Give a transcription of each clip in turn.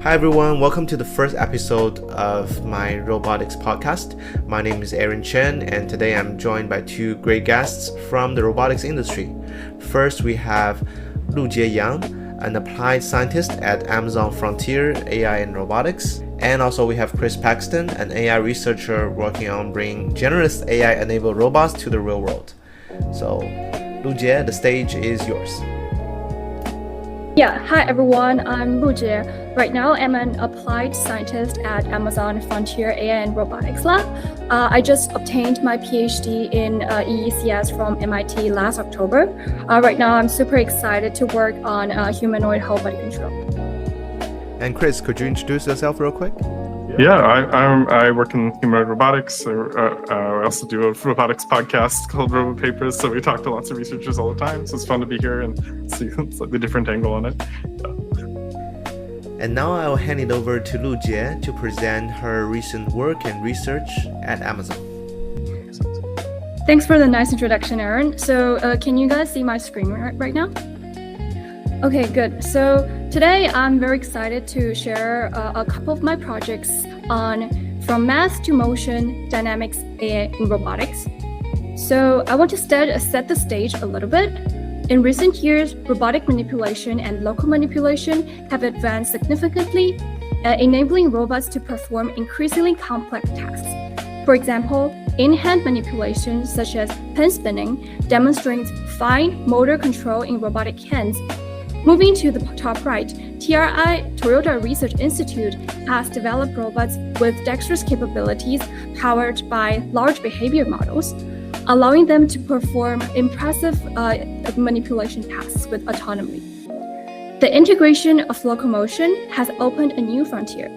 Hi everyone, welcome to the first episode of my Robotics podcast. My name is Aaron Chen, and today I'm joined by two great guests from the robotics industry. First, we have Lujie Yang, an applied scientist at Amazon Frontier AI and Robotics. And also we have Chris Paxton, an AI researcher working on bringing generous AI-enabled robots to the real world. So, Lujie, the stage is yours. Yeah, hi everyone, I'm Lujie. Right now, I'm an applied scientist at Amazon Frontier AI and Robotics Lab. I just obtained my PhD in EECS from MIT last October. Right now, I'm super excited to work on humanoid whole body control. And Chris, could you introduce yourself real quick? Yeah, I work in humanoid robotics. I also do a robotics podcast called Robot Papers. So we talk to lots of researchers all the time. So it's fun to be here and see the different angle on it. And now I'll hand it over to Lujie to present her recent work and research at Amazon. Thanks for the nice introduction, Aaron. So can you guys see my screen right now? Okay, good. So today I'm very excited to share a couple of my projects on from math to motion, dynamics, AI, and robotics. So I want to set the stage a little bit. In recent years, robotic manipulation and local manipulation have advanced significantly, enabling robots to perform increasingly complex tasks. For example, in-hand manipulation such as pen spinning demonstrates fine motor control in robotic hands. Moving to the top right, TRI Toyota Research Institute has developed robots with dexterous capabilities powered by large behavior models, allowing them to perform impressive manipulation tasks with autonomy. The integration of locomotion has opened a new frontier.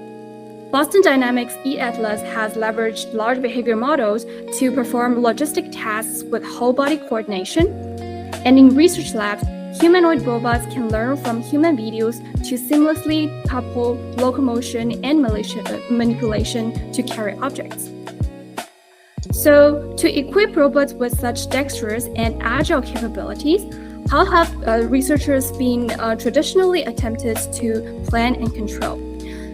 Boston Dynamics eAtlas has leveraged large behavior models to perform logistic tasks with whole body coordination, and in research labs, humanoid robots can learn from human videos to seamlessly couple locomotion and manipulation to carry objects. So, to equip robots with such dexterous and agile capabilities, how have researchers been traditionally attempted to plan and control?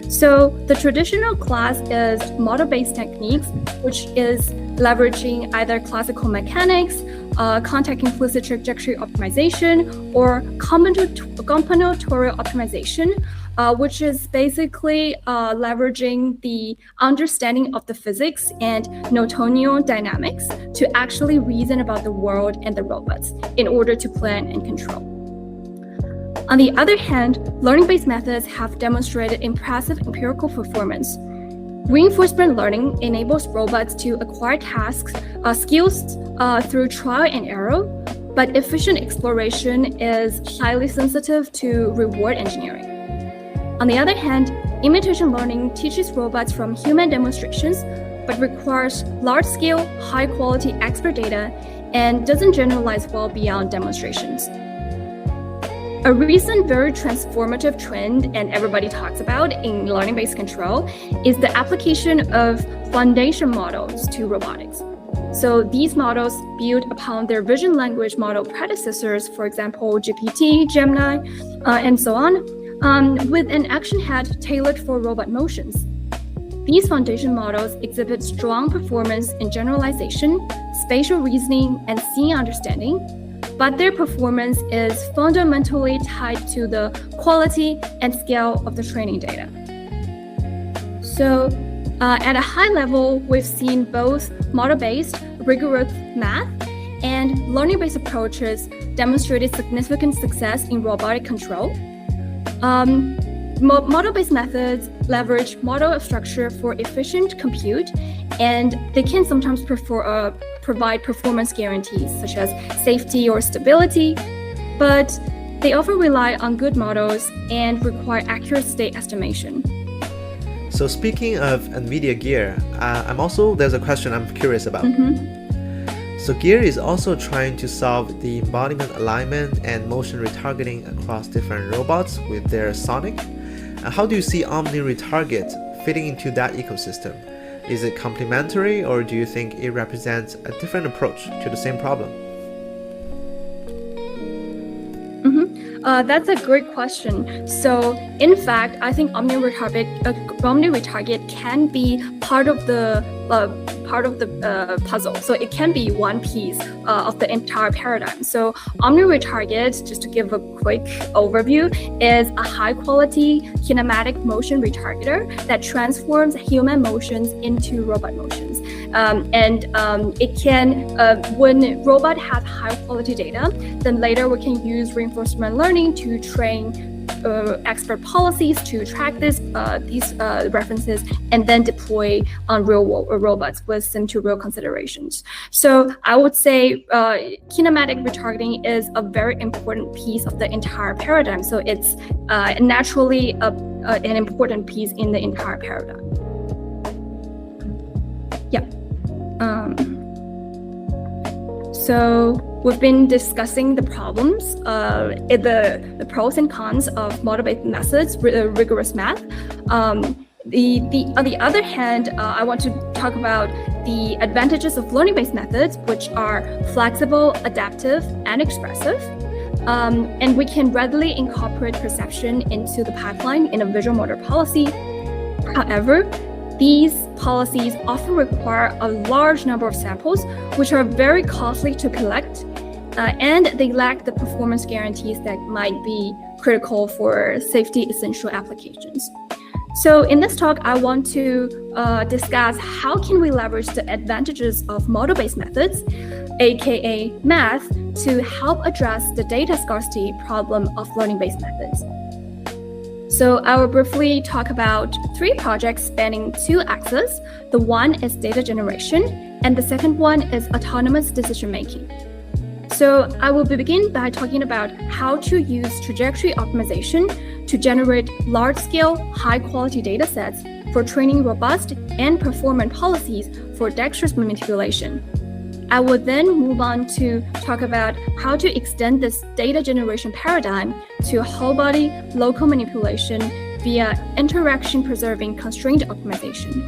So, the traditional class is model-based techniques, which is leveraging either classical mechanics, contact implicit trajectory optimization, or combinatorial optimization, which is basically leveraging the understanding of the physics and Newtonian dynamics to actually reason about the world and the robots in order to plan and control. On the other hand, learning-based methods have demonstrated impressive empirical performance. Reinforcement learning enables robots to acquire skills through trial and error, but efficient exploration is highly sensitive to reward engineering. On the other hand, imitation learning teaches robots from human demonstrations, but requires large-scale, high-quality expert data and doesn't generalize well beyond demonstrations. A recent very transformative trend, and everybody talks about in learning-based control, is the application of foundation models to robotics. So these models build upon their vision language model predecessors, for example, GPT, Gemini, and so on, with an action head tailored for robot motions. These foundation models exhibit strong performance in generalization, spatial reasoning, and scene understanding, but their performance is fundamentally tied to the quality and scale of the training data. So, at a high level, we've seen both model-based, rigorous math and learning-based approaches demonstrated significant success in robotic control. Model-based methods leverage model structure for efficient compute, and they can sometimes provide performance guarantees such as safety or stability, but they often rely on good models and require accurate state estimation. So speaking of NVIDIA Gear, there's a question I'm curious about. So Gear is also trying to solve the embodiment alignment and motion retargeting across different robots with their Sonic. How do you see OmniRetarget fitting into that ecosystem? Is it complementary, or do you think it represents a different approach to the same problem? That's a great question. So, in fact, I think OmniRetarget can be part of the puzzle. So it can be one piece of the entire paradigm. So OmniRetarget, just to give a quick overview, is a high-quality kinematic motion retargeter that transforms human motions into robot motions. It can, when robot have high-quality data, then later we can use reinforcement learning to train expert policies to track these references and then deploy on real world robots with sim to real considerations. So I would say kinematic retargeting is a very important piece of the entire paradigm. So it's naturally an important piece in the entire paradigm. Yeah. So we've been discussing the problems, the pros and cons of model-based methods, rigorous math. On the other hand, I want to talk about the advantages of learning-based methods, which are flexible, adaptive, and expressive. And we can readily incorporate perception into the pipeline in a visual motor policy. However, these policies often require a large number of samples, which are very costly to collect, and they lack the performance guarantees that might be critical for safety essential applications. So in this talk, I want to discuss how can we leverage the advantages of model-based methods, aka math, to help address the data scarcity problem of learning-based methods. So I will briefly talk about 3 projects spanning 2 axes. The one is data generation, and the second one is autonomous decision making. So I will begin by talking about how to use trajectory optimization to generate large-scale, high-quality data sets for training robust and performant policies for dexterous manipulation. I will then move on to talk about how to extend this data generation paradigm to whole-body local manipulation via interaction-preserving constraint optimization.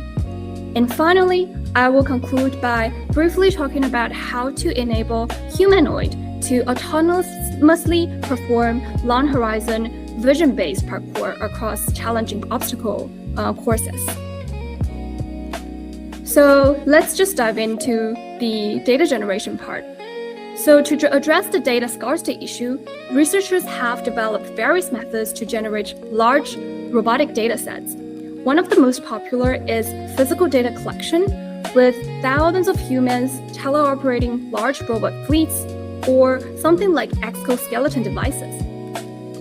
And finally, I will conclude by briefly talking about how to enable Humanoid to autonomously perform long-horizon, vision-based parkour across challenging obstacle courses. So let's just dive into the data generation part. So to address the data scarcity issue, researchers have developed various methods to generate large robotic data sets. One of the most popular is physical data collection, with thousands of humans teleoperating large robot fleets or something like exoskeleton devices.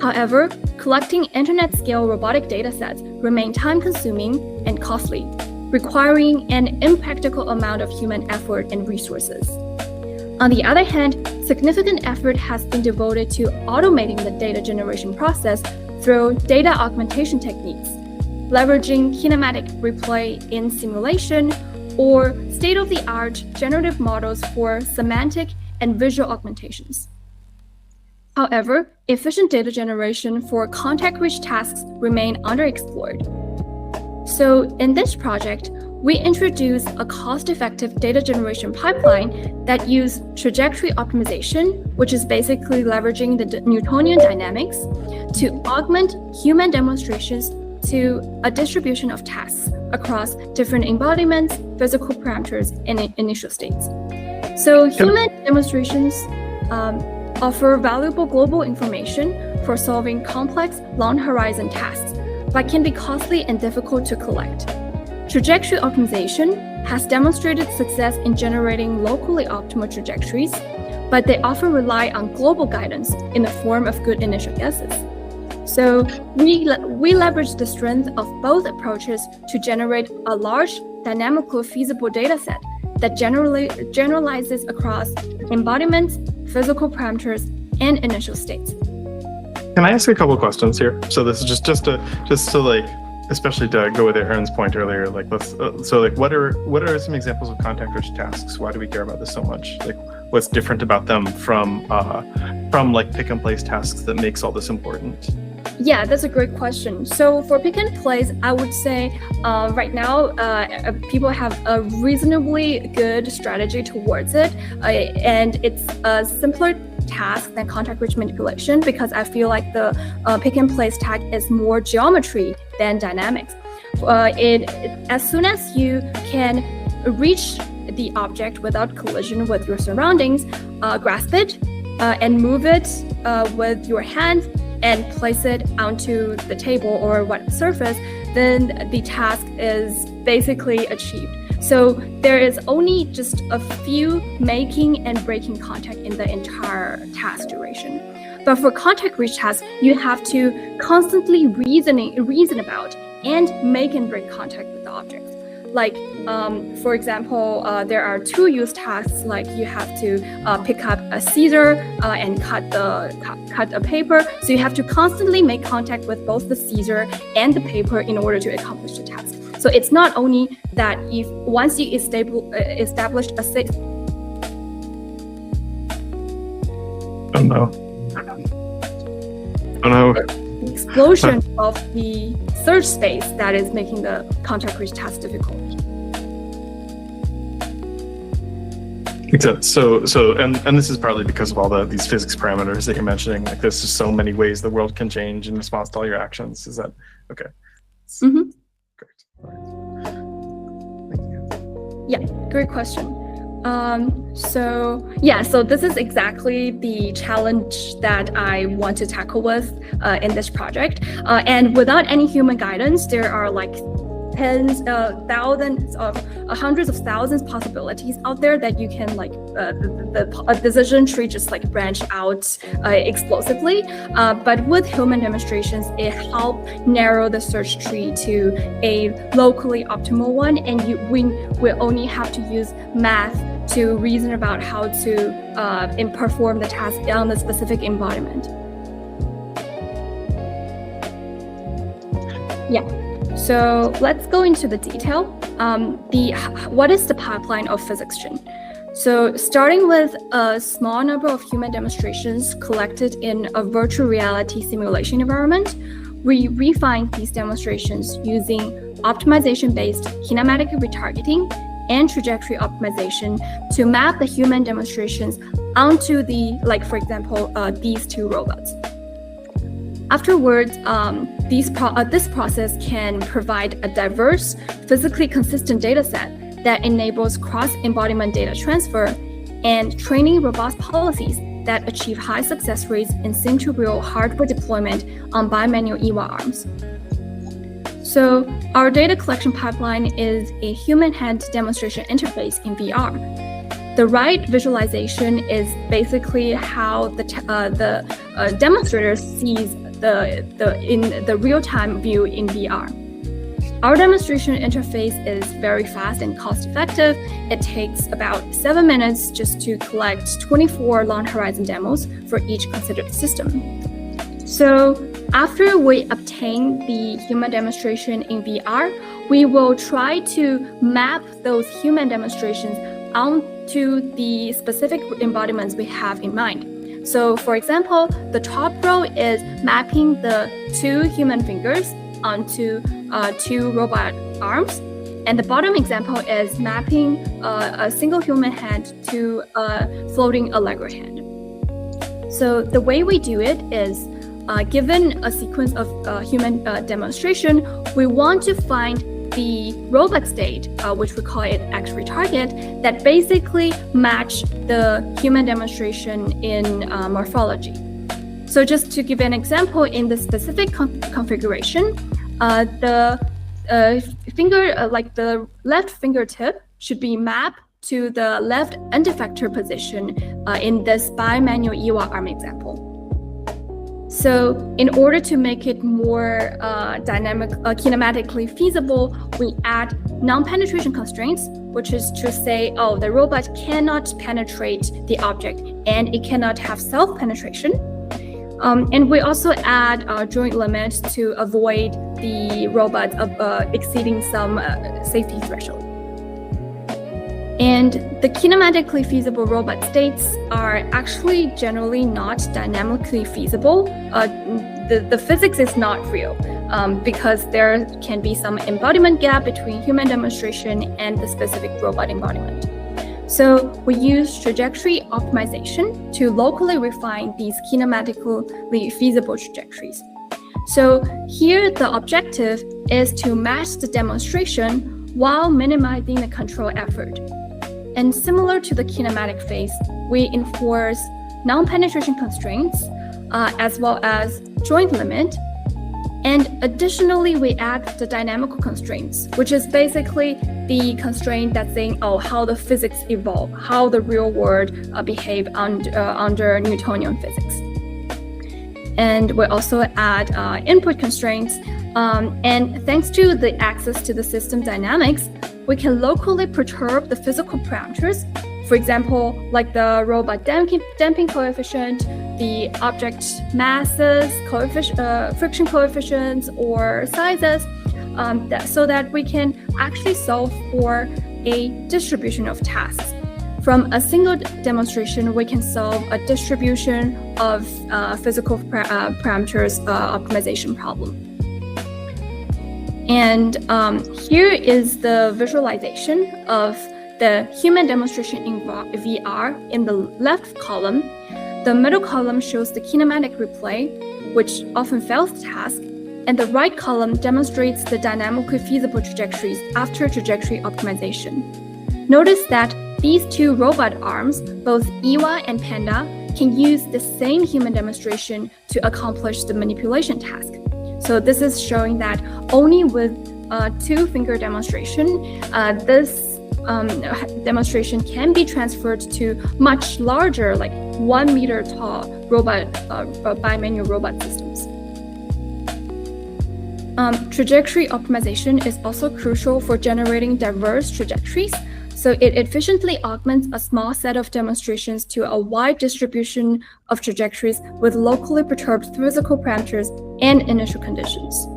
However, collecting internet-scale robotic data sets remain time-consuming and costly, requiring an impractical amount of human effort and resources. On the other hand, significant effort has been devoted to automating the data generation process through data augmentation techniques, leveraging kinematic replay in simulation or state-of-the-art generative models for semantic and visual augmentations. However, efficient data generation for contact-rich tasks remain underexplored. So in this project, we introduce a cost-effective data generation pipeline that uses trajectory optimization, which is basically leveraging the Newtonian dynamics, to augment human demonstrations to a distribution of tasks across different embodiments, physical parameters, and initial states. So human demonstrations offer valuable global information for solving complex, long-horizon tasks, but can be costly and difficult to collect. Trajectory optimization has demonstrated success in generating locally optimal trajectories, but they often rely on global guidance in the form of good initial guesses. So we leverage the strength of both approaches to generate a large, dynamically feasible data set that generalizes across embodiments, physical parameters, and initial states. Can I ask a couple of questions here? So this is just to like, especially to go with Aaron's point earlier, like what are some examples of contact-rich tasks? Why do we care about this so much? Like, what's different about them from like pick-and-place tasks that makes all this important? Yeah, that's a great question. So for pick and place, I would say right now people have a reasonably good strategy towards it, and it's simpler task than contact-rich manipulation because I feel like the pick-and-place tag is more geometry than dynamics. As soon as you can reach the object without collision with your surroundings, grasp it and move it with your hands and place it onto the table or what surface, then the task is basically achieved. So there is only just a few making and breaking contact in the entire task duration. But for contact-rich tasks, you have to constantly reason about and make and break contact with the objects. Like, for example, there are two-use tasks, like you have to pick up a scissor and cut a paper. So you have to constantly make contact with both the scissor and the paper in order to accomplish the task. So it's not only that once you established a safe. Oh no. Oh no. Explosion of the search space that is making the contact-rich task difficult. Except and this is partly because of all these physics parameters that you're mentioning. Like there's just so many ways the world can change in response to all your actions. Is that okay? Mm-hmm. Great. Thank you. Yeah, great question. So this is exactly the challenge that I want to tackle with in this project. And without any human guidance, there are like tens, thousands of hundreds of thousands possibilities out there that you can the decision tree just like branch out explosively. But with human demonstrations, it helps narrow the search tree to a locally optimal one, and we will only have to use math to reason about how to perform the task on the specific embodiment. Yeah. So let's go into the detail. What is the pipeline of PhysicsGen? So starting with a small number of human demonstrations collected in a virtual reality simulation environment, we refine these demonstrations using optimization-based kinematic retargeting and trajectory optimization to map the human demonstrations onto for example, these two robots. Afterwards, this process can provide a diverse, physically consistent dataset that enables cross-embodiment data transfer and training robust policies that achieve high success rates in sim-to-real hardware deployment on bimanual EWA arms. So our data collection pipeline is a human hand demonstration interface in VR. The right visualization is basically how the demonstrator sees in the real-time view in VR. Our demonstration interface is very fast and cost-effective. It takes about 7 minutes just to collect 24 long horizon demos for each considered system. So after we obtain the human demonstration in VR, we will try to map those human demonstrations onto the specific embodiments we have in mind. So for example, the top row is mapping the 2 human fingers onto 2 robot arms. And the bottom example is mapping a single human hand to a floating Allegro hand. So the way we do it is, given a sequence of human demonstration, we want to find the robot state, which we call it X-retarget, that basically match the human demonstration in morphology. So just to give an example, in the specific configuration, the the left fingertip should be mapped to the left end effector position in this bimanual EWA arm example. So in order to make it more kinematically feasible, we add non-penetration constraints, which is to say, the robot cannot penetrate the object and it cannot have self-penetration. And we also add joint limits to avoid the robot exceeding some safety threshold. And the kinematically feasible robot states are actually generally not dynamically feasible. The physics is not real because there can be some embodiment gap between human demonstration and the specific robot embodiment. So we use trajectory optimization to locally refine these kinematically feasible trajectories. So here the objective is to match the demonstration while minimizing the control effort. And similar to the kinematic phase, we enforce non-penetration constraints as well as joint limit. And additionally, we add the dynamical constraints, which is basically the constraint that's saying, how the physics evolve, how the real world behave under Newtonian physics. And we also add input constraints. And thanks to the access to the system dynamics, we can locally perturb the physical parameters. For example, like the robot damping coefficient, the object masses, friction coefficients, or sizes, so that we can actually solve for a distribution of tasks. From a single demonstration, we can solve a distribution of physical parameters optimization problem. And here is the visualization of the human demonstration in VR in the left column. The middle column shows the kinematic replay, which often fails the task, and the right column demonstrates the dynamically feasible trajectories after trajectory optimization. Notice that these two robot arms, both Iwa and Panda, can use the same human demonstration to accomplish the manipulation task. So this is showing that only with two-finger demonstration, this demonstration can be transferred to much larger, like 1 meter tall robot bimanual robot systems. Trajectory optimization is also crucial for generating diverse trajectories. So it efficiently augments a small set of demonstrations to a wide distribution of trajectories with locally perturbed physical parameters and initial conditions.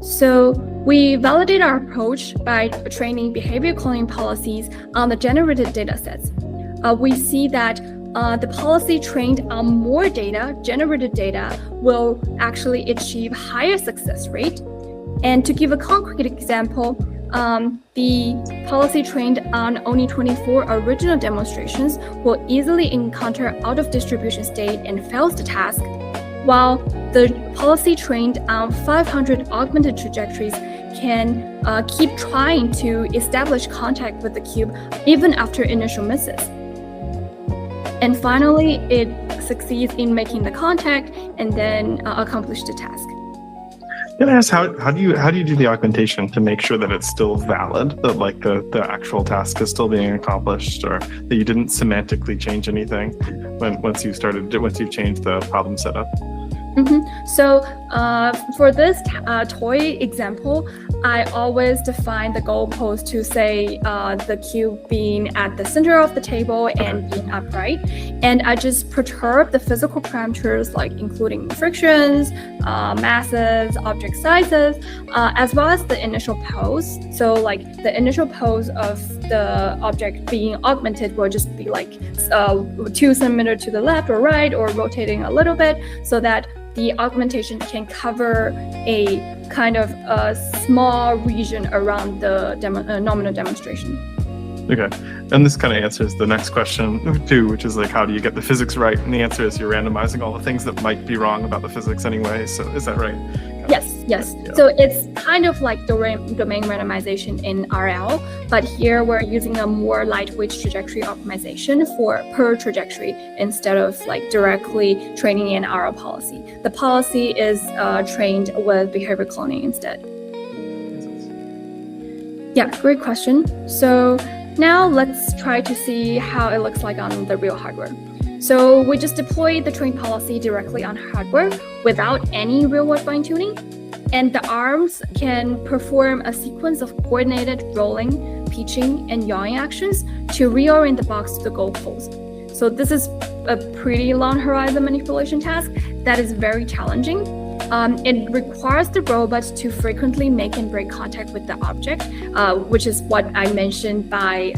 So we validate our approach by training behavior cloning policies on the generated data sets. We see that the policy trained on more data, generated data, will actually achieve higher success rate. And to give a concrete example, the policy trained on only 24 original demonstrations will easily encounter out of distribution state and fails the task, while the policy trained on 500 augmented trajectories can keep trying to establish contact with the cube even after initial misses. And finally, it succeeds in making the contact and then accomplish the task. Can I ask how do you do the augmentation to make sure that it's still valid, that like the actual task is still being accomplished, or that you didn't semantically change anything once you've changed the problem setup? So for this toy example, I always define the goalpost to say the cube being at the center of the table and being upright. And I just perturb the physical parameters, like including frictions, masses, object sizes, as well as the initial pose. So like the initial pose of the object being augmented will just be like 2 centimeters to the left or right, or rotating a little bit, so that the augmentation can cover a kind of a small region around the nominal demonstration. Okay, and this kind of answers the next question too, which is like, how do you get the physics right? And the answer is you're randomizing all the things that might be wrong about the physics anyway. So is that right? Yes. Yeah. So it's kind of like domain randomization in RL, but here we're using a more lightweight trajectory optimization for per trajectory instead of like directly training in RL policy. The policy is trained with behavior cloning instead. Yeah, great question. So now let's try to see how it looks like on the real hardware. So we just deployed the train policy directly on hardware without any real-world fine-tuning. And the arms can perform a sequence of coordinated rolling, pitching, and yawing actions to reorient the box to the goalpost. So this is a pretty long horizon manipulation task that is very challenging. It requires the robot to frequently make and break contact with the object, which is what I mentioned by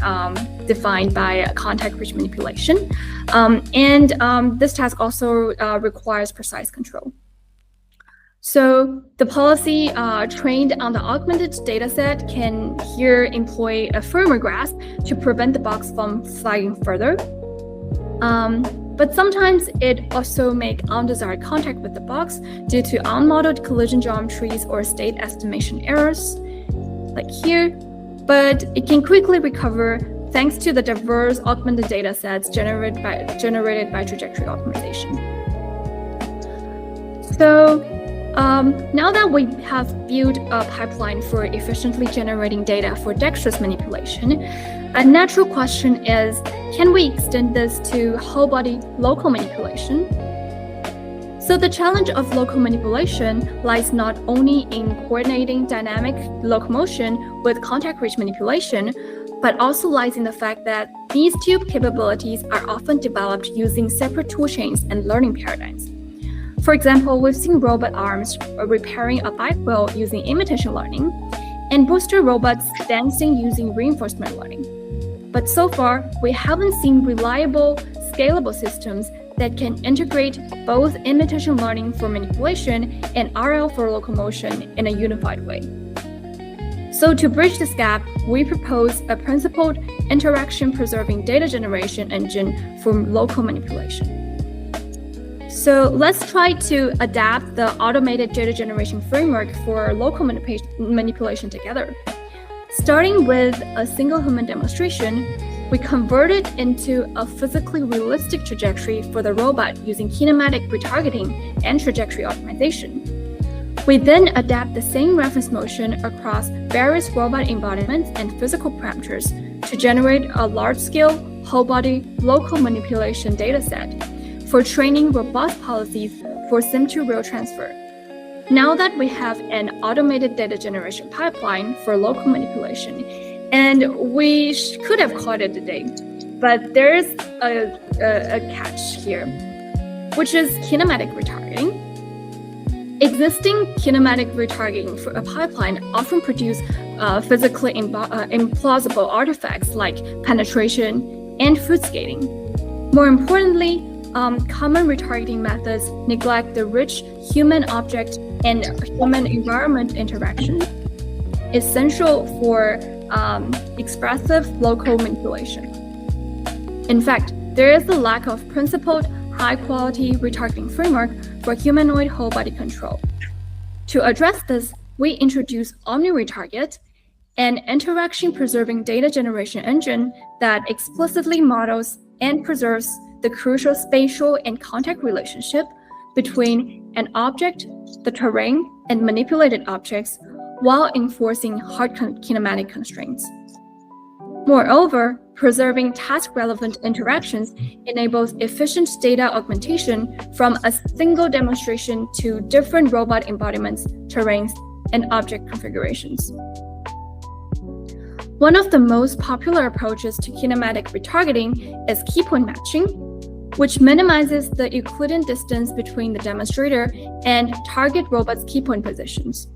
defined by contact-rich manipulation. And this task also requires precise control. So the policy trained on the augmented dataset can here employ a firmer grasp to prevent the box from flying further. But sometimes it also makes undesired contact with the box due to unmodeled collision geometries or state estimation errors, like here. But it can quickly recover thanks to the diverse augmented data sets generated by trajectory optimization. So now that we have built a pipeline for efficiently generating data for dexterous manipulation, a natural question is, can we extend this to whole body local manipulation? So the challenge of local manipulation lies not only in coordinating dynamic locomotion with contact reach manipulation, but also lies in the fact that these two capabilities are often developed using separate tool chains and learning paradigms. For example, we've seen robot arms repairing a bike wheel using imitation learning, and booster robots dancing using reinforcement learning. But so far, we haven't seen reliable, scalable systems that can integrate both imitation learning for manipulation and RL for locomotion in a unified way. So to bridge this gap, we propose a principled interaction-preserving data generation engine for local manipulation. So let's try to adapt the automated data generation framework for local manipulation together. Starting with a single human demonstration, we convert it into a physically realistic trajectory for the robot using kinematic retargeting and trajectory optimization. We then adapt the same reference motion across various robot embodiments and physical parameters to generate a large-scale, whole-body, local manipulation dataset for training robust policies for sim-to-real transfer. Now that we have an automated data generation pipeline for local manipulation, and we could have called it a day, but there's a catch here, which is kinematic retargeting. Existing kinematic retargeting for a pipeline often produce physically implausible artifacts like penetration and foot skating. More importantly, common retargeting methods neglect the rich human object and human environment interaction, essential for expressive local manipulation. In fact, there is a lack of principled, high-quality retargeting framework for humanoid whole body control. To address this, we introduce OmniRetarget, an interaction-preserving data generation engine that explicitly models and preserves the crucial spatial and contact relationship between an object, the terrain, and manipulated objects while enforcing hard kinematic constraints. Moreover, preserving task-relevant interactions enables efficient data augmentation from a single demonstration to different robot embodiments, terrains, and object configurations. One of the most popular approaches to kinematic retargeting is key point matching, which minimizes the Euclidean distance between the demonstrator and target robot's key point positions.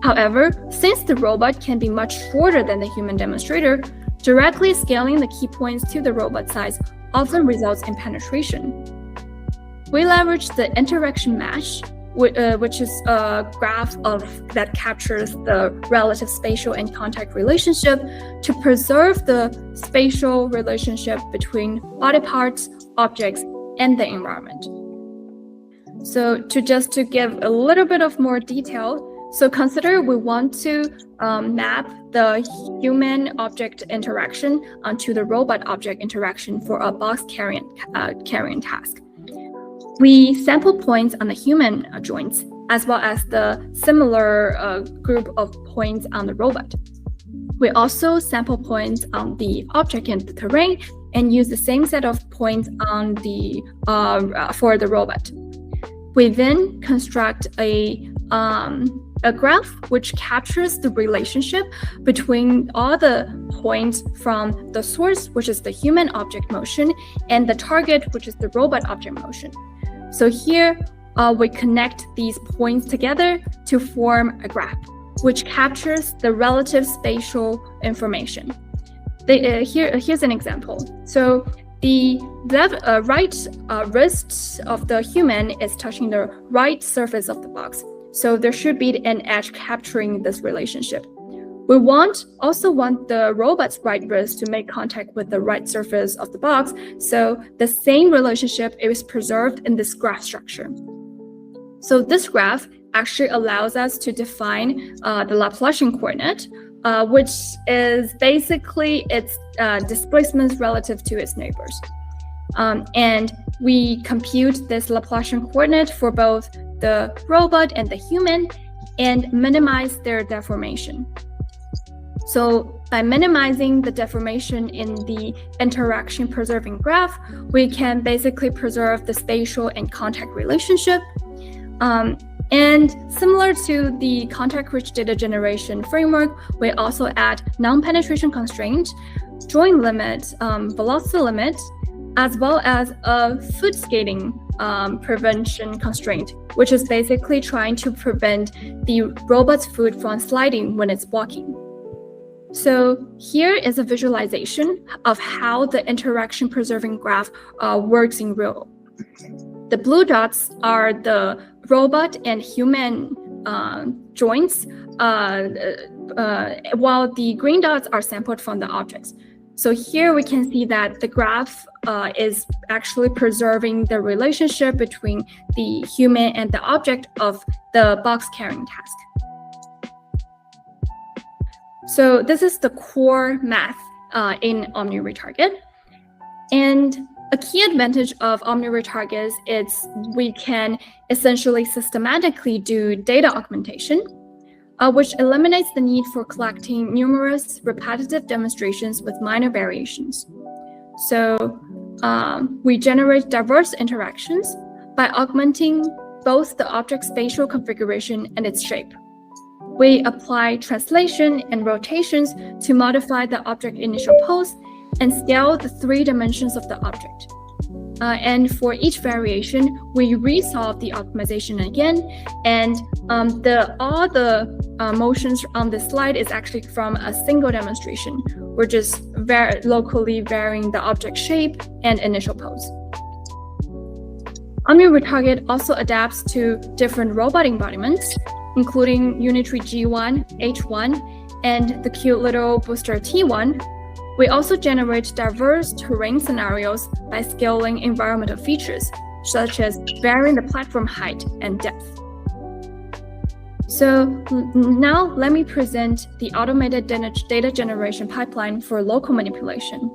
However, since the robot can be much shorter than the human demonstrator, directly scaling the key points to the robot size often results in penetration. We leverage the interaction mesh, which is a graph that captures the relative spatial and contact relationship to preserve the spatial relationship between body parts, objects, and the environment. So to give a little bit of more detail, so consider we want to map the human object interaction onto the robot object interaction for a box carrying task. We sample points on the human joints as well as the similar group of points on the robot. We also sample points on the object and the terrain and use the same set of points on the for the robot. We then construct a graph which captures the relationship between all the points from the source, which is the human object motion, and the target, which is the robot object motion. So here we connect these points together to form a graph, which captures the relative spatial information. Here's an example. So the right wrist of the human is touching the right surface of the box, So there should be an edge capturing this relationship. We also want the robot's right wrist to make contact with the right surface of the box, so the same relationship is preserved in this graph structure. So this graph actually allows us to define the Laplacian coordinate, which is basically its displacement relative to its neighbors. And we compute this Laplacian coordinate for both the robot and the human and minimize their deformation. So by minimizing the deformation in the interaction preserving graph, we can basically preserve the spatial and contact relationship. And similar to the contact-rich data generation framework, we also add non-penetration constraint, joint limit, velocity limit, as well as a foot skating prevention constraint, which is basically trying to prevent the robot's foot from sliding when it's walking. So here is a visualization of how the interaction preserving graph works in real. The blue dots are the robot and human joints, while the green dots are sampled from the objects. So here we can see that the graph is actually preserving the relationship between the human and the object of the box carrying task. So this is the core math in OmniRetarget. And a key advantage of OmniRetarget is we can essentially systematically do data augmentation, which eliminates the need for collecting numerous repetitive demonstrations with minor variations. So we generate diverse interactions by augmenting both the object's spatial configuration and its shape. We apply translation and rotations to modify the object initial pose and scale the 3 dimensions of the object. And for each variation, we resolve the optimization again, and all the motions on this slide is actually from a single demonstration. We're just locally varying the object shape and initial pose. OmniRetarget also adapts to different robot embodiments, including Unitree G1, H1, and the cute little booster T1. We also generate diverse terrain scenarios by scaling environmental features, such as varying the platform height and depth. So now let me present the automated data generation pipeline for local manipulation.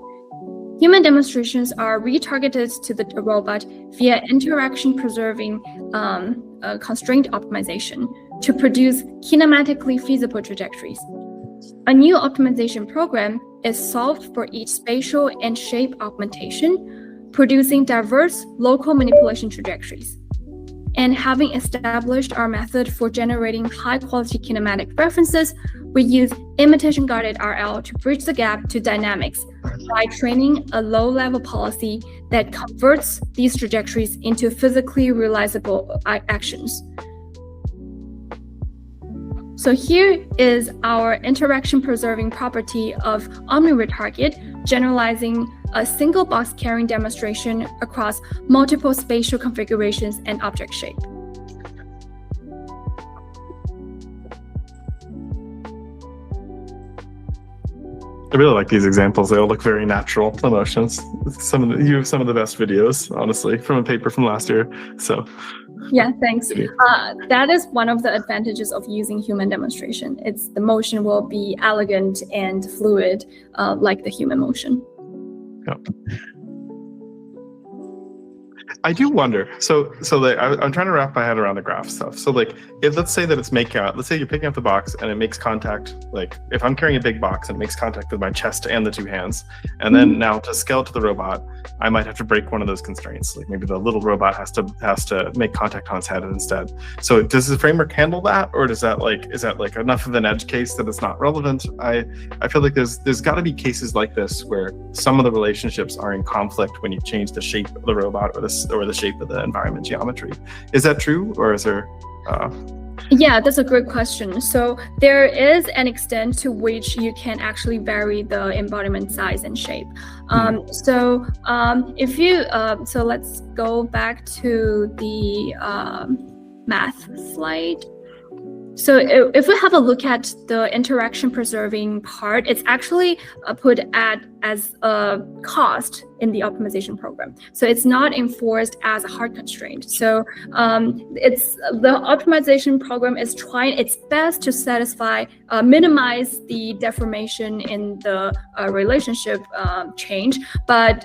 Human demonstrations are retargeted to the robot via interaction-preserving constraint optimization to produce kinematically feasible trajectories. A new optimization program is solved for each spatial and shape augmentation, producing diverse local manipulation trajectories. And having established our method for generating high-quality kinematic references, we use imitation-guided RL to bridge the gap to dynamics by training a low-level policy that converts these trajectories into physically realizable actions. So here is our interaction-preserving property of OmniRetarget, generalizing a single box carrying demonstration across multiple spatial configurations and object shape. I really like these examples. They all look very natural, the motions. You have some of the best videos, honestly, from a paper from last year. So. Yeah, thanks. That is one of the advantages of using human demonstration. The motion will be elegant and fluid, like the human motion. Yep. I do wonder. So I'm trying to wrap my head around the graph stuff. So let's say that it's let's say you're picking up the box and it makes contact. Like if I'm carrying a big box and it makes contact with my chest and the 2 hands, and then now to scale to the robot, I might have to break one of those constraints. Like maybe the little robot has to make contact on its head instead. So does the framework handle that, or is that enough of an edge case that it's not relevant? I feel like there's got to be cases like this where some of the relationships are in conflict when you change the shape of the robot or the shape of the environment geometry. Is that true, or is there? Yeah, that's a great question. So there is an extent to which you can actually vary the embodiment size and shape. So let's go back to the math slide. So if we have a look at the interaction preserving part, it's actually put as a cost in the optimization program. So it's not enforced as a hard constraint. So the optimization program is trying its best to minimize the deformation in the relationship change. But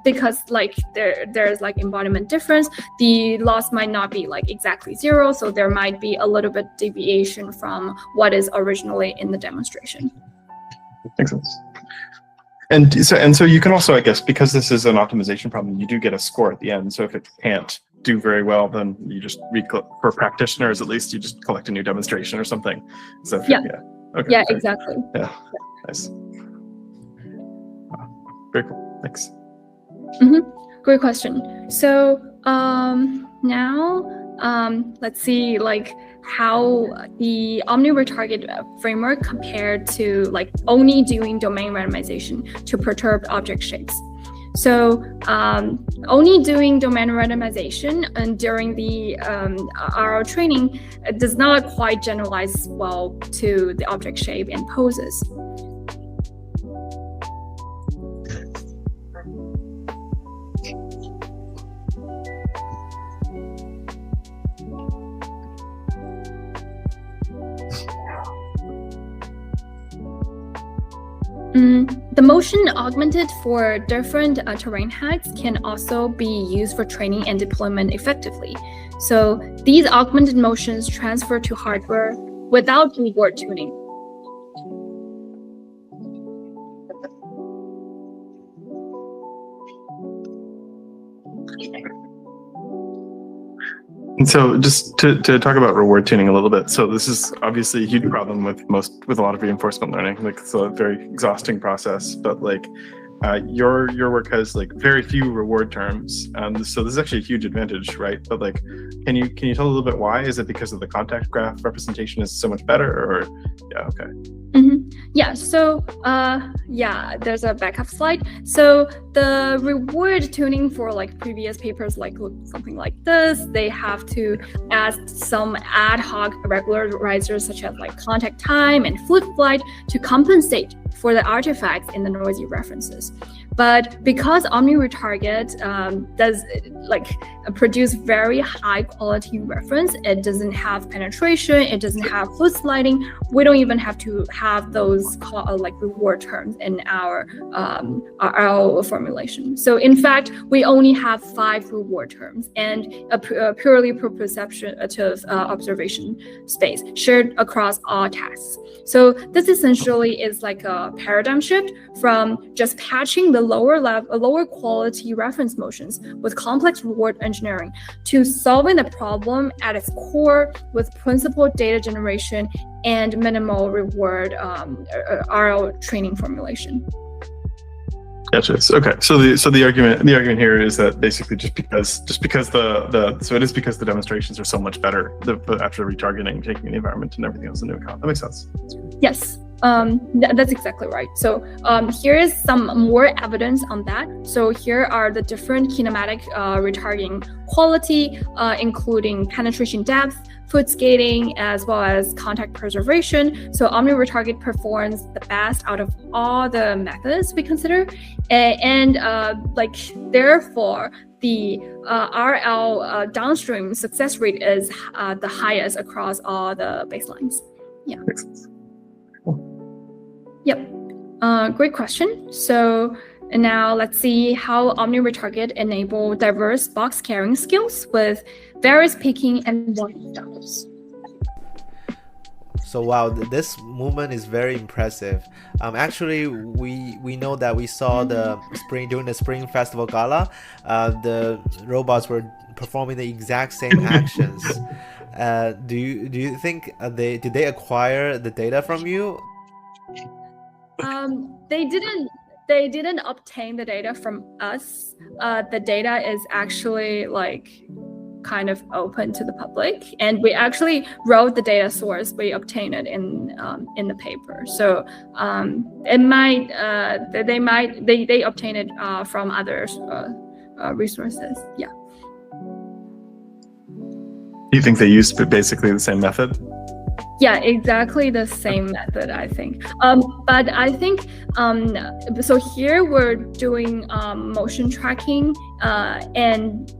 because like there's like embodiment difference, the loss might not be like exactly zero. So there might be a little bit deviation from what is originally in the demonstration. Makes sense. And so you can also, I guess, because this is an optimization problem, you do get a score at the end. So if it can't do very well, then you just for practitioners, at least you just collect a new demonstration or something. So yeah. Okay. Yeah, exactly. Yeah. Nice. Very cool. Thanks. Great question. So now let's see like how the OmniRetarget framework compared to like only doing domain randomization to perturbed object shapes. So only doing domain randomization and during the RL training does not quite generalize well to the object shape and poses. The motion augmented for different terrain heights can also be used for training and deployment effectively. So these augmented motions transfer to hardware without reward tuning. And so just to talk about reward tuning a little bit. So this is obviously a huge problem with a lot of reinforcement learning. Like it's a very exhausting process, but like your work has like very few reward terms. So this is actually a huge advantage, right? But like, can you tell a little bit why? Is it because of the contact graph representation is so much better, or yeah, okay. Yeah, so there's a backup slide. So the reward tuning for like previous papers like look something like this. They have to add some ad hoc regularizers such as like contact time and fluid flight to compensate for the artifacts in the noisy references. But because OmniRetarget does like produce very high quality reference, it doesn't have penetration, it doesn't have fluid sliding. We don't even have to have those like reward terms in our formulation. So in fact, we only have 5 reward terms and a purely perceptive observation space shared across all tasks. So this essentially is like a paradigm shift from just patching the lower quality reference motions with complex reward engineering to solving the problem at its core with principled data generation and minimal reward RL training formulation. Gotcha. Okay. So the argument here is that basically just because the demonstrations are so much better after retargeting, taking the environment and everything else into account. That makes sense. Yes. That's exactly right. So here is some more evidence on that. So here are the different kinematic retargeting quality, including penetration depth, foot skating, as well as contact preservation. So OmniRetarget performs the best out of all the methods we consider, and therefore the RL downstream success rate is the highest across all the baselines. Yeah. Makes sense. Yep. Great question. So now let's see how OmniRetarget enable diverse box carrying skills with various picking and walking styles. So wow, this movement is very impressive. Actually, we know that we saw during the Spring Festival Gala, the robots were performing the exact same actions. Do you think did they acquire the data from you? They didn't obtain the data from us. The data is actually like kind of open to the public, and we actually wrote the data source. We obtained it in the paper. So it might they obtain it from other resources. Yeah. Do you think they used basically the same method? Yeah, exactly the same method, I think. But I think, so here we're doing motion tracking, and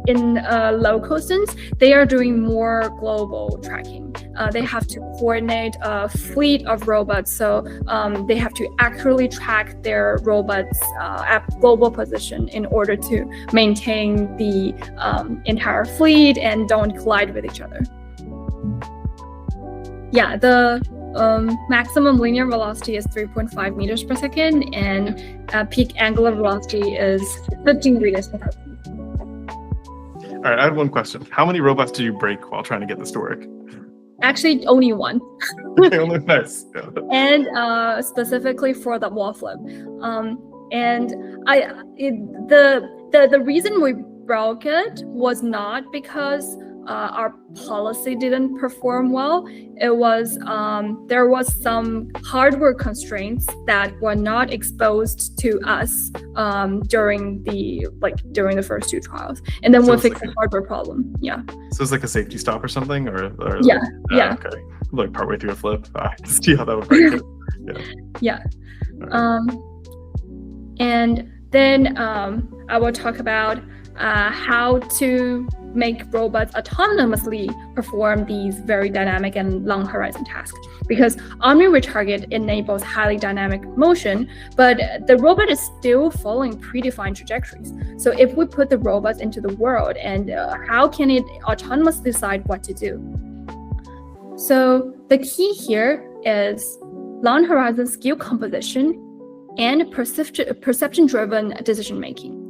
in local sense, they are doing more global tracking. They have to coordinate a fleet of robots, so they have to accurately track their robots at global position in order to maintain the entire fleet and don't collide with each other. Yeah, the maximum linear velocity is 3.5 meters per second, and peak angular velocity is 15 meters per second. All right, I have one question. How many robots did you break while trying to get this to work? Actually, only one. Only nice. Yeah. And specifically for the wall flip. And the reason we broke it was not because our policy didn't perform well. It was there was some hardware constraints that were not exposed to us during the first two trials, and then we'll fix the hardware problem. Yeah. So it's like a safety stop or something, or yeah, yeah. Okay, like partway through a flip. See how that would break it. Yeah. And then I will talk about how to make robots autonomously perform these very dynamic and long horizon tasks. Because OmniRetarget enables highly dynamic motion, but the robot is still following predefined trajectories. So if we put the robots into the world, and how can it autonomously decide what to do? So the key here is long horizon skill composition and perception-driven decision-making.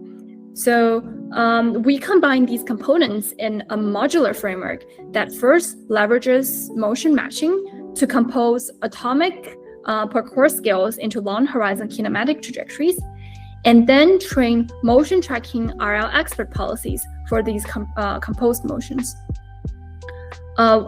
So we combine these components in a modular framework that first leverages motion matching to compose atomic parkour skills into long horizon kinematic trajectories, and then train motion tracking RL expert policies for these composed motions.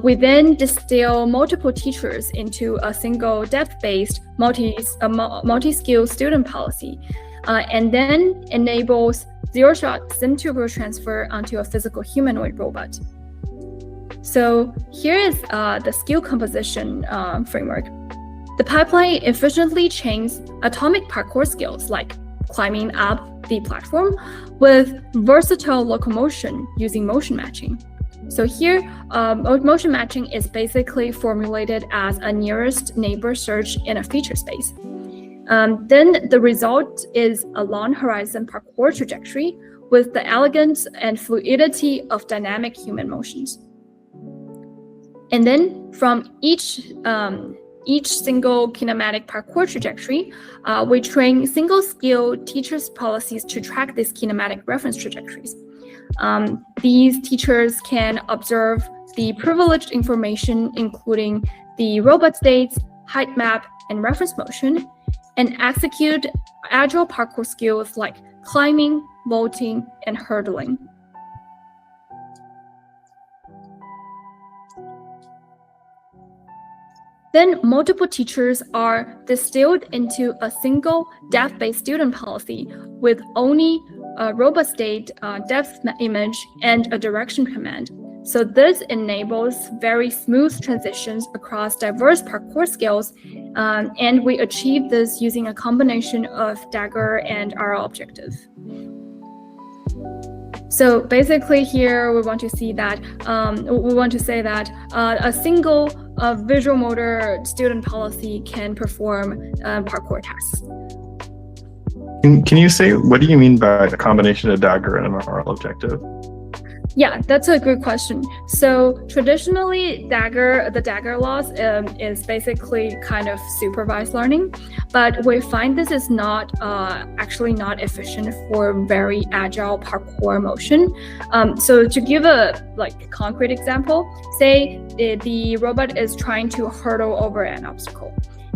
We then distill multiple teachers into a single depth-based multi-skill student policy, and then enables zero-shot sim-to-real transfer onto a physical humanoid robot. So here is the skill composition framework. The pipeline efficiently chains atomic parkour skills like climbing up the platform with versatile locomotion using motion matching. So here, motion matching is basically formulated as a nearest neighbor search in a feature space. Then the result is a long horizon parkour trajectory with the elegance and fluidity of dynamic human motions. And then from each single kinematic parkour trajectory, we train single skill teachers' policies to track these kinematic reference trajectories. These teachers can observe the privileged information, including the robot states, height map, and reference motion, and execute agile parkour skills like climbing, vaulting, and hurdling. Then multiple teachers are distilled into a single depth-based student policy with only a robot state depth image and a direction command. So this enables very smooth transitions across diverse parkour skills, and we achieve this using a combination of Dagger and RL objective. So basically here we want to say that a single visual motor student policy can perform parkour tasks. Can you say, what do you mean by a combination of Dagger and an RL objective? Yeah, that's a good question. So traditionally, the Dagger loss is basically kind of supervised learning, but we find this is not actually not efficient for very agile parkour motion. So to give a concrete example, say the robot is trying to hurdle over an obstacle,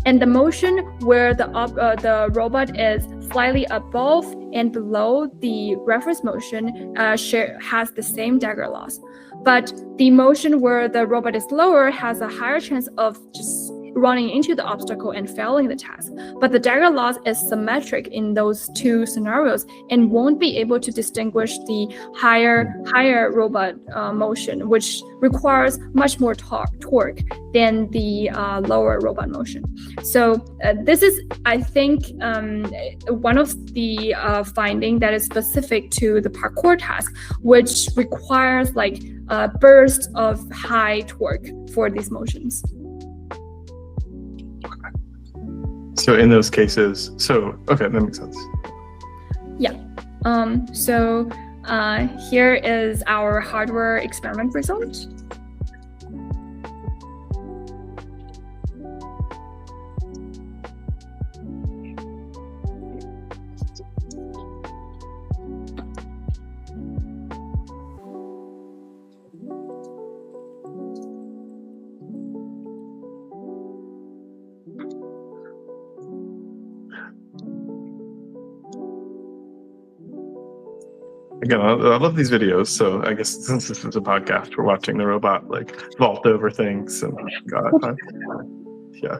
and the motion where the robot is slightly above and below the reference motion has the same Dagger loss. But the motion where the robot is lower has a higher chance of just running into the obstacle and failing the task. But the dagger loss is symmetric in those two scenarios and won't be able to distinguish the higher robot motion, which requires much more torque than the lower robot motion. So this is, I think, one of the finding that is specific to the parkour task, which requires like a burst of high torque for these motions. So in those cases, okay, that makes sense. Yeah. Here is our hardware experiment result. Again, I love these videos. So I guess since this is a podcast, we're watching the robot like vault over things. And yeah.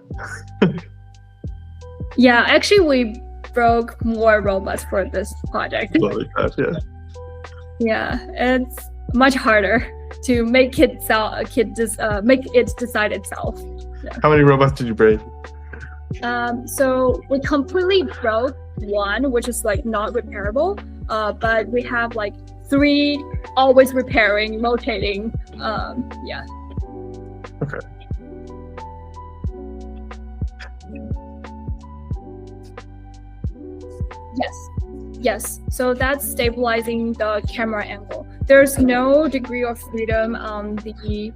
Yeah, actually, we broke more robots for this project. Yeah. Yeah, it's much harder to make it make it decide itself. Yeah. How many robots did you break? So we completely broke one, which is like not repairable. But we have like 3 always repairing, rotating. Yeah. Okay. Yes. So that's stabilizing the camera angle. There's no degree of freedom on the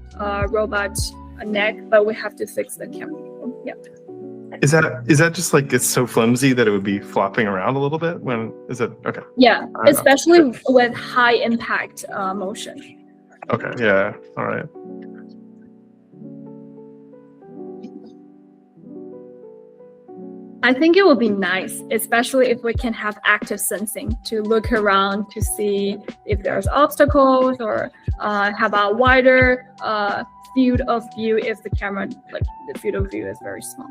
robot neck, but we have to fix the camera angle. Yeah. Is that just like it's so flimsy that it would be flopping around a little bit? When is it okay? Yeah, especially with high impact motion. Okay. Yeah. All right. I think it would be nice, especially if we can have active sensing to look around to see if there's obstacles or have a wider field of view if the camera, like the field of view is very small.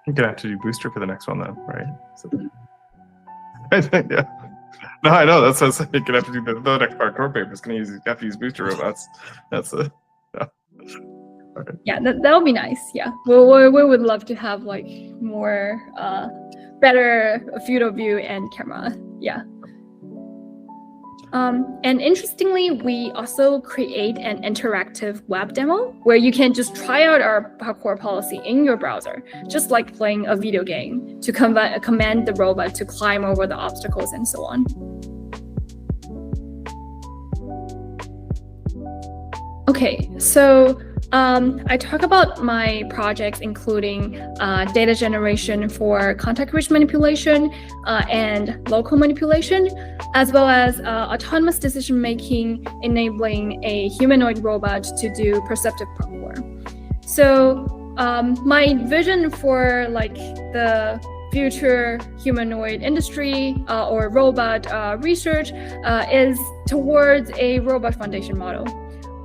You're gonna have to do booster for the next one then, right? So, I think, yeah. No, I know. That's what I said. You're gonna have to do the next parkour paper. It's gonna have to use booster robots. That's yeah. Okay. Yeah, that would be nice. Yeah, we would love to have like more better field of view and camera. Yeah. And interestingly, we also create an interactive web demo where you can just try out our parkour policy in your browser, just like playing a video game, to command the robot to climb over the obstacles and so on. Okay, so I talk about my projects including data generation for contact-rich manipulation and local manipulation, as well as autonomous decision-making, enabling a humanoid robot to do perceptive parkour. So my vision for like the future humanoid industry or robot research is towards a robot foundation model,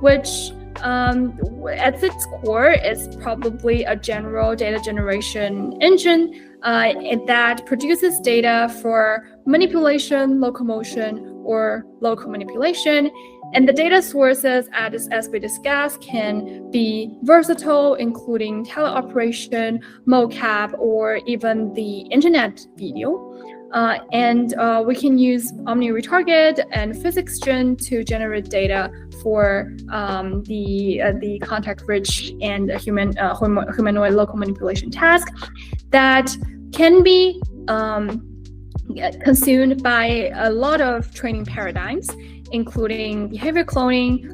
which at its core is probably a general data generation engine that produces data for manipulation, locomotion, or local manipulation. And the data sources, as we discussed, can be versatile, including teleoperation, mocap, or even the internet video. And we can use OmniRetarget and PhysicsGen to generate data for the contact-rich and humanoid local manipulation task that can be consumed by a lot of training paradigms, including behavior cloning,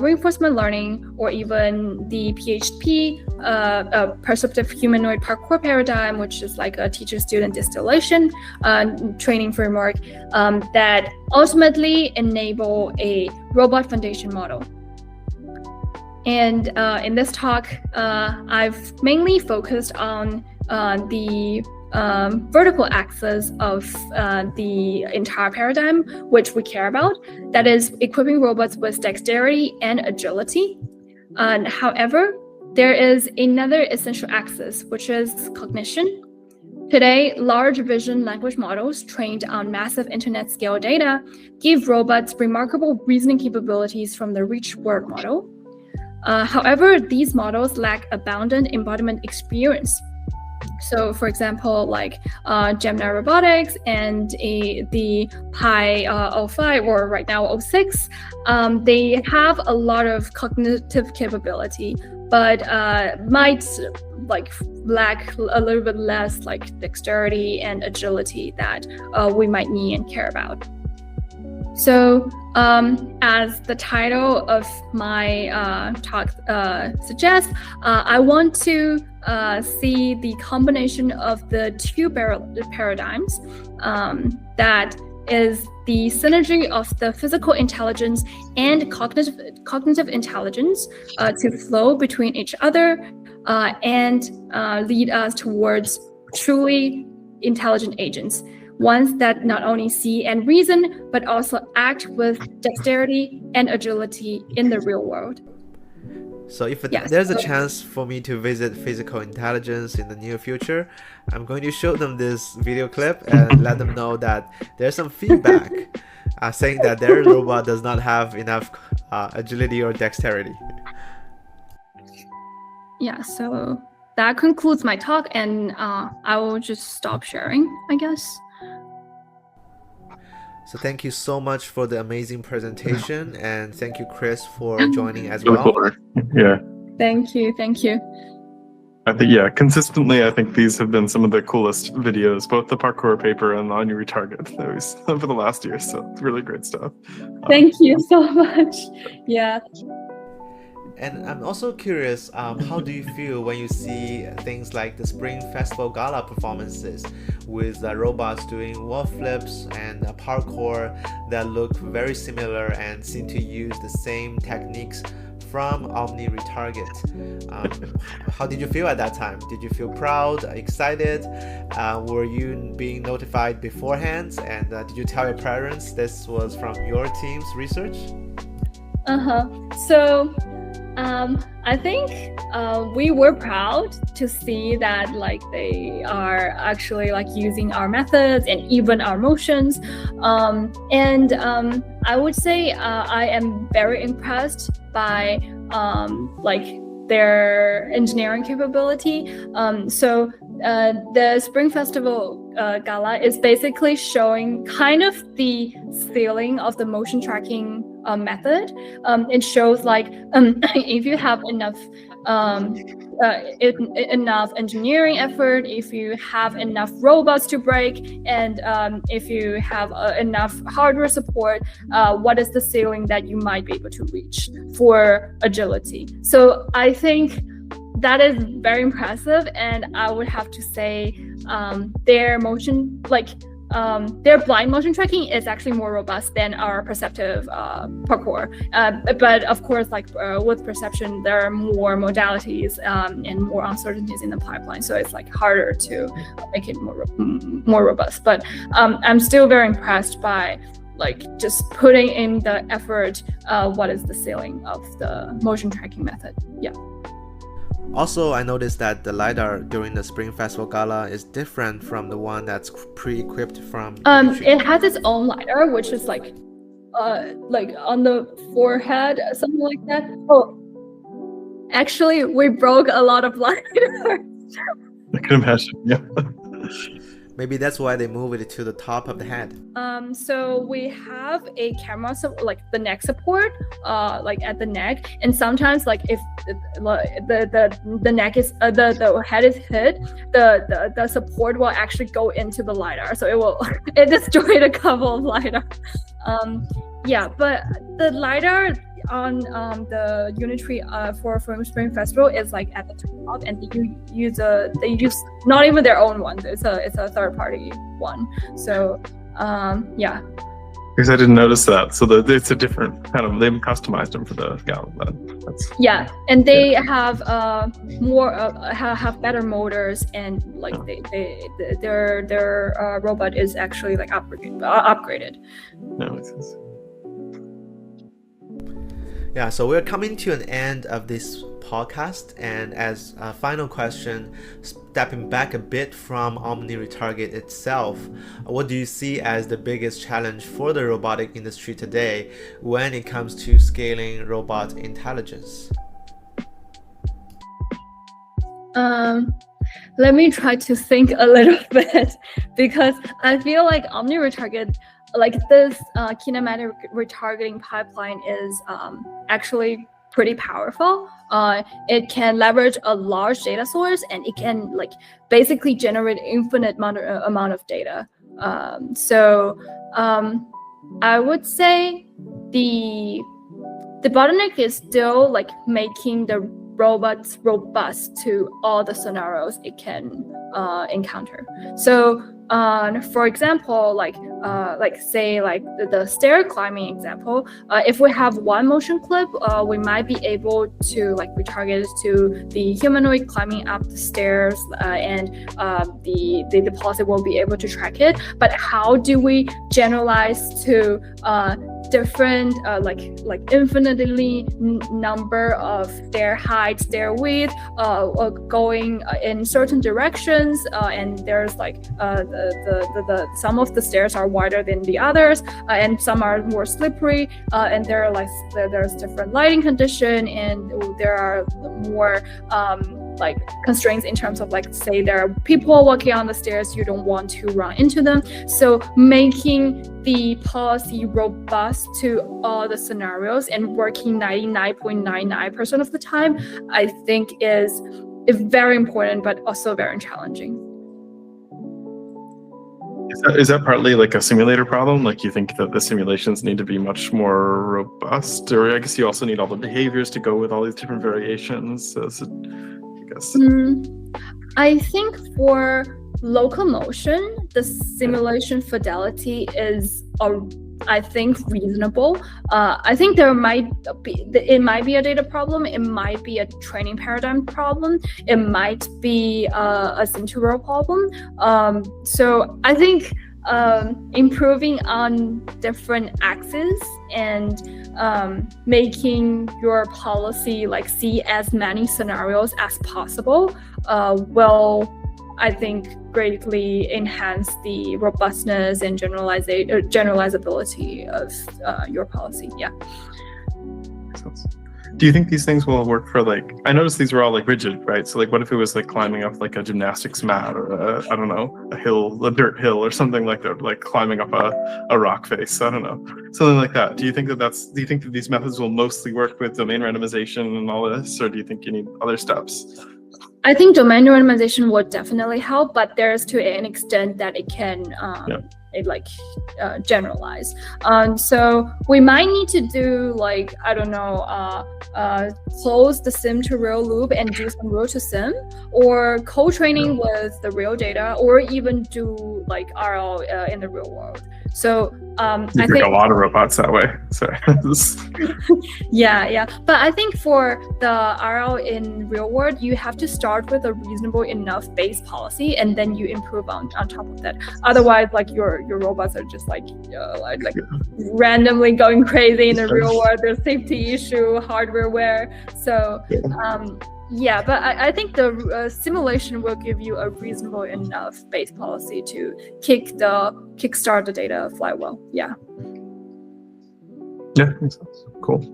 reinforcement learning, or even the PHP, perceptive humanoid parkour paradigm, which is like a teacher-student distillation training framework that ultimately enable a robot foundation model. And in this talk, I've mainly focused on the vertical axis of the entire paradigm, which we care about, that is equipping robots with dexterity and agility. However, there is another essential axis, which is cognition. Today, large vision language models trained on massive internet scale data give robots remarkable reasoning capabilities from the rich word model. However, these models lack abundant embodiment experience. So, for example, like Gemini Robotics and the Pi 05 or right now 06, they have a lot of cognitive capability, but might like lack a little bit less like dexterity and agility that we might need and care about. So, as the title of my talk suggests, I want to see the combination of the two paradigms that is the synergy of the physical intelligence and cognitive intelligence to flow between each other and lead us towards truly intelligent agents. Ones that not only see and reason, but also act with dexterity and agility in the real world. So if there's a chance for me to visit physical intelligence in the near future, I'm going to show them this video clip and let them know that there's some feedback saying that their robot does not have enough agility or dexterity. Yeah, so that concludes my talk, and I will just stop sharing, I guess. So thank you so much for the amazing presentation, and thank you, Chris, for joining as well. Yeah. Thank you. I think, consistently, I think these have been some of the coolest videos, both the parkour paper and the OmniRetarget that we've done for the last year. So it's really great stuff. Thank you so much. Yeah. And I'm also curious, how do you feel when you see things like the Spring Festival Gala performances with robots doing wall flips and parkour that look very similar and seem to use the same techniques from OmniRetarget? How did you feel at that time? Did you feel proud, excited? Were you being notified beforehand? And did you tell your parents this was from your team's research? So I think we were proud to see that like they are actually like using our methods and even our motions. And I would say I am very impressed by like their engineering capability. So the Spring Festival Gala is basically showing kind of the ceiling of the motion tracking method. It shows like if you have enough engineering effort, if you have enough robots to break, and if you have enough hardware support, what is the ceiling that you might be able to reach for agility? So I think that is very impressive, and I would have to say their motion, like their blind motion tracking is actually more robust than our perceptive parkour. But of course, like with perception, there are more modalities and more uncertainties in the pipeline. So it's like harder to make it more robust. But I'm still very impressed by like just putting in the effort. What is the ceiling of the motion tracking method? Yeah. Also, I noticed that the LiDAR during the Spring Festival Gala is different from the one that's pre-equipped from it has its own LiDAR, which is like on the forehead, something like that. Oh, actually, we broke a lot of LiDAR. I can imagine, yeah. Maybe that's why they move it to the top of the head. So we have a camera, like the neck support, like at the neck, and sometimes like if the neck is the head is hit, the support will actually go into the LiDAR, so it destroyed a couple of LiDAR. Yeah, but the LiDAR on the Unitree for Spring Festival is like at the top, and they use not even their own one. It's a third party one. So yeah. Because I didn't notice that. So it's a different kind of, they've customized them for the Gala. Yeah, and they have more have better motors, and like their robot is actually like upgraded. That makes sense. Yeah, so we're coming to an end of this podcast. And as a final question, stepping back a bit from OmniRetarget itself, what do you see as the biggest challenge for the robotic industry today when it comes to scaling robot intelligence? Let me try to think a little bit, because I feel like OmniRetarget, like this kinematic retargeting pipeline is actually pretty powerful. It can leverage a large data source, and it can like basically generate infinite amount of data. I would say the bottleneck is still like making the robots robust to all the scenarios it can encounter. So for example, like say like the stair climbing example, if we have one motion clip, we might be able to like retarget it to the humanoid climbing up the stairs, and the policy will be able to track it. But how do we generalize to different like infinitely number of stair height, stair width, going in certain directions, and there's like the some of the stairs are wider than the others, and some are more slippery, and there's different lighting condition, and there are more like constraints in terms of like, say there are people walking on the stairs, you don't want to run into them. So making the policy robust to all the scenarios and working 99.99% of the time, I think is very important, but also very challenging. Is that partly like a simulator problem? Like you think that the simulations need to be much more robust, or I guess you also need all the behaviors to go with all these different variations. So I guess. I think for locomotion, the simulation fidelity is I think reasonable. I think it might be a data problem. It might be a training paradigm problem. It might be a sim-to-real problem. So I think improving on different axes and making your policy like see as many scenarios as possible will, I think, greatly enhance the robustness and generalizability of your policy. Yeah. Makes sense. Do you think these things will work for like, I noticed these were all like rigid, right? So like what if it was like climbing up like a gymnastics mat, or I don't know, a dirt hill or something like that, like climbing up a rock face, I don't know, something like that. Do you think that these methods will mostly work with domain randomization and all this, or do you think you need other steps? I think domain randomization would definitely help, but there's to an extent that it can generalize. So we might need to do like, I don't know, close the sim to real loop and do some real to sim, or co-training with the real data, or even do like RL in the real world. So I think a lot of robots that way. Sorry. yeah. But I think for the RL in real world, you have to start with a reasonable enough base policy, and then you improve on top of that. Otherwise, like your robots are just like randomly going crazy in the real world. There's safety issue, hardware wear. So yeah, but I think the simulation will give you a reasonable enough base policy to kickstart the data flywheel. Yeah. Yeah, makes sense. Cool.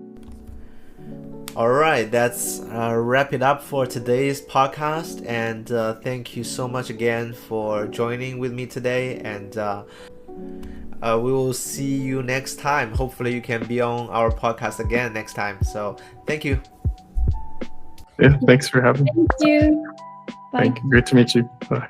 All right, that's wrap it up for today's podcast, and thank you so much again for joining with me today, and we will see you next time. Hopefully you can be on our podcast again next time. So thank you. Yeah, thanks for having me. Thank you. Bye. Thank you. Great to meet you. Bye.